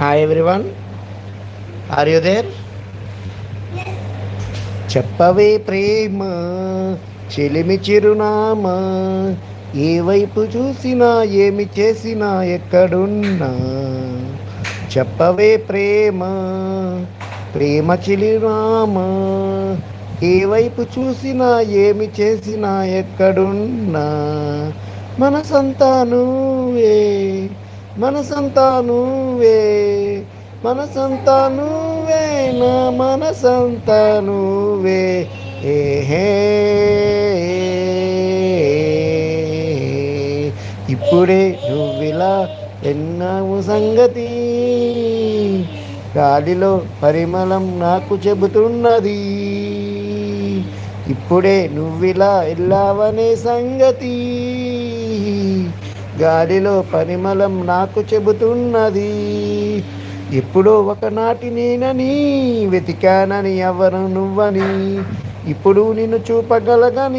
Hi everyone, are you there? చెప్పవే ప్రేమ చెలిమి చిరునామా, ఏ వైపు చూసినా ఏమి చేసినా ఎక్కడున్నా. చెప్పవే ప్రేమ ప్రేమ చిరునామా, ఏ వైపు చూసినా ఏమి చేసినా ఎక్కడున్నా. మనసంతా నువ్వే, మనసంతా నువ్వే, మనసంతా నువ్వే, నా మనసంతా నువ్వే. ఏహే ఇప్పుడే నువ్విలా ఎన్నావు సంగతి, గాలిలో పరిమళం నాకు చెబుతున్నది. ఇప్పుడే నువ్విలా వెళ్ళావనే సంగతి, గాలిలో పరిమళం నాకు చెబుతున్నది. ఎప్పుడో ఒకనాటి నేనని వెతికానని ఎవరు నువ్వని, ఇప్పుడు నిన్ను చూపగలగని